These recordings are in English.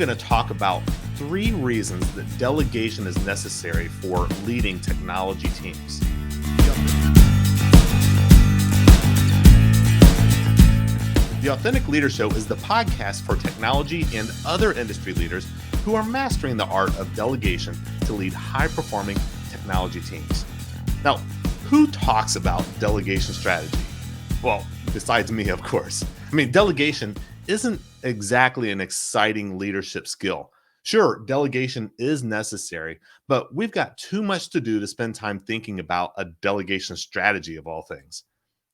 going to talk about 3 reasons that delegation is necessary for leading technology teams. The Authentic Leader Show is the podcast for technology and other industry leaders who are mastering the art of delegation to lead high-performing technology teams. Now, who talks about delegation strategy? Well, besides me, of course. I mean, delegation isn't exactly an exciting leadership skill. Sure, delegation is necessary, but we've got too much to do to spend time thinking about a delegation strategy of all things.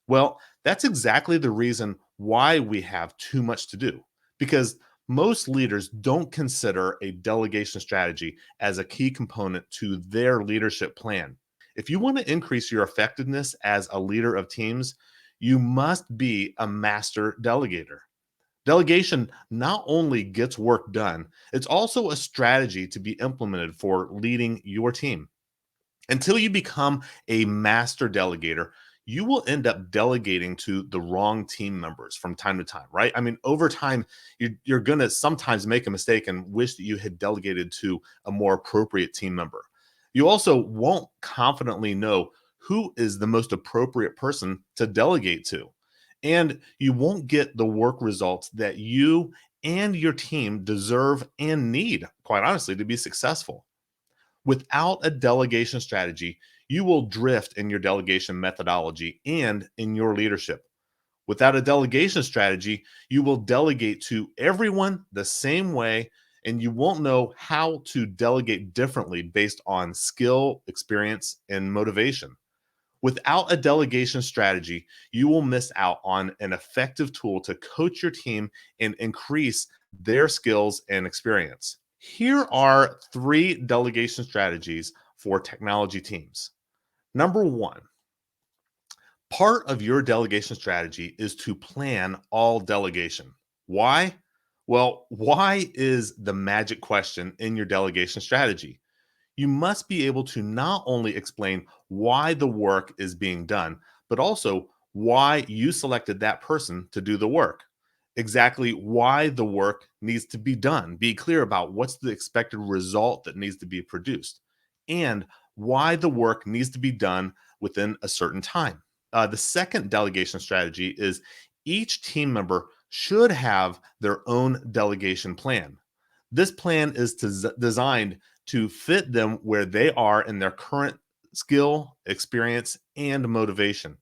Well, that's exactly the reason why we have too much to do, because most leaders don't consider a delegation strategy as a key component to their leadership plan. If you want to increase your effectiveness as a leader of teams, you must be a master delegator. Delegation not only gets work done, it's also a strategy to be implemented for leading your team. Until you become a master delegator, you will end up delegating to the wrong team members from time to time, right? I mean, over time, you're going to sometimes make a mistake and wish that you had delegated to a more appropriate team member. You also won't confidently know who is the most appropriate person to delegate to. And you won't get the work results that you and your team deserve and need, quite honestly, to be successful. Without a delegation strategy, you will drift in your delegation methodology and in your leadership. Without a delegation strategy, you will delegate to everyone the same way, and you won't know how to delegate differently based on skill, experience, and motivation. Without a delegation strategy, you will miss out on an effective tool to coach your team and increase their skills and experience. Here are 3 delegation strategies for technology teams. Number 1, part of your delegation strategy is to plan all delegation. Why? Well, why is the magic question in your delegation strategy. You must be able to not only explain why the work is being done, but also why you selected that person to do the work. Exactly why the work needs to be done. Be clear about what's the expected result that needs to be produced and why the work needs to be done within a certain time. The second delegation strategy is each team member should have their own delegation plan. This plan is designed to fit them where they are in their current skill, experience, and motivation.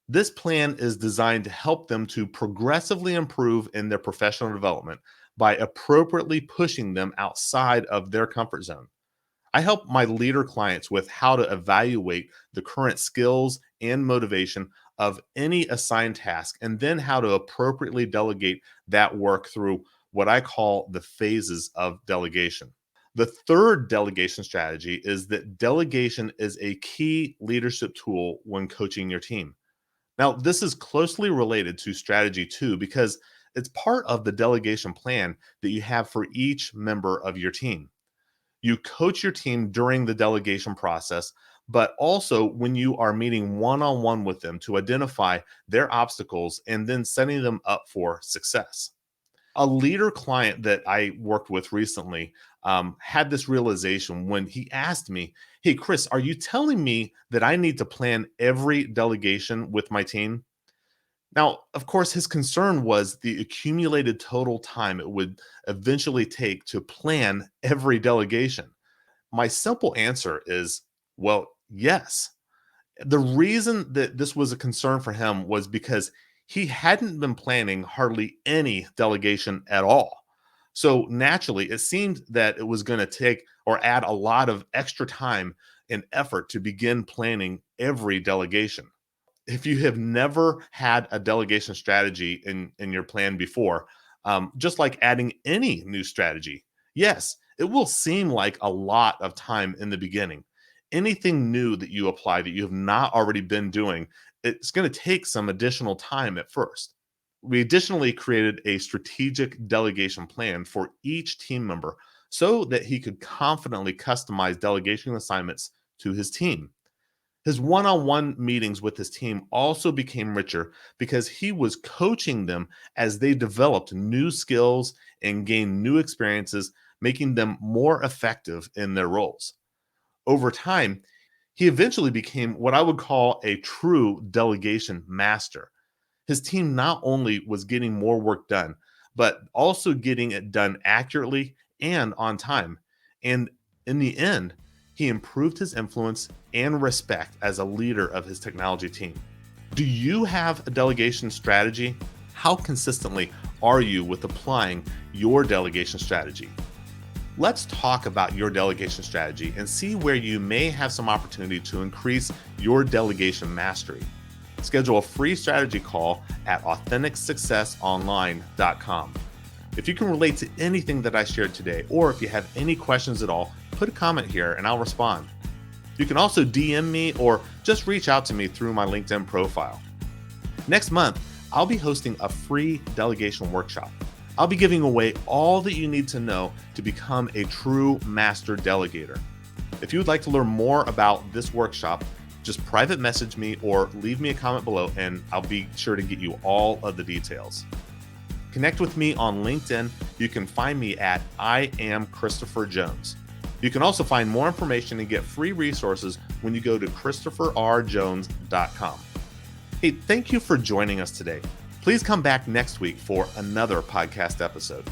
This plan is designed to help them to progressively improve in their professional development by appropriately pushing them outside of their comfort zone. I help my leader clients with how to evaluate the current skills and motivation of any assigned task, and then how to appropriately delegate that work through what I call the phases of delegation. The third delegation strategy is that delegation is a key leadership tool when coaching your team. Now, this is closely related to strategy 2 because it's part of the delegation plan that you have for each member of your team. You coach your team during the delegation process, but also when you are meeting one on one with them to identify their obstacles and then setting them up for success. A leader client that I worked with recently had this realization when he asked me, "Hey, Chris, are you telling me that I need to plan every delegation with my team?" Now, of course, his concern was the accumulated total time it would eventually take to plan every delegation. My simple answer is, well, yes. The reason that this was a concern for him was because he hadn't been planning hardly any delegation at all. So naturally, it seemed that it was going to take or add a lot of extra time and effort to begin planning every delegation. If you have never had a delegation strategy in your plan before, just like adding any new strategy, yes, it will seem like a lot of time in the beginning. Anything new that you apply that you have not already been doing, it's going to take some additional time at first. We additionally created a strategic delegation plan for each team member so that he could confidently customize delegation assignments to his team. His one-on-one meetings with his team also became richer because he was coaching them as they developed new skills and gained new experiences, making them more effective in their roles. Over time, he eventually became what I would call a true delegation master. His team not only was getting more work done, but also getting it done accurately and on time. And in the end, he improved his influence and respect as a leader of his technology team. Do you have a delegation strategy? How consistently are you with applying your delegation strategy? Let's talk about your delegation strategy and see where you may have some opportunity to increase your delegation mastery. Schedule a free strategy call at AuthenticSuccessOnline.com. If you can relate to anything that I shared today, or if you have any questions at all, put a comment here and I'll respond. You can also DM me or just reach out to me through my LinkedIn profile. Next month, I'll be hosting a free delegation workshop. I'll be giving away all that you need to know to become a true master delegator. If you would like to learn more about this workshop, just private message me or leave me a comment below and I'll be sure to get you all of the details. Connect with me on LinkedIn. You can find me at I am Christopher Jones. You can also find more information and get free resources when you go to ChristopherRJones.com. Hey, thank you for joining us today. Please come back next week for another podcast episode.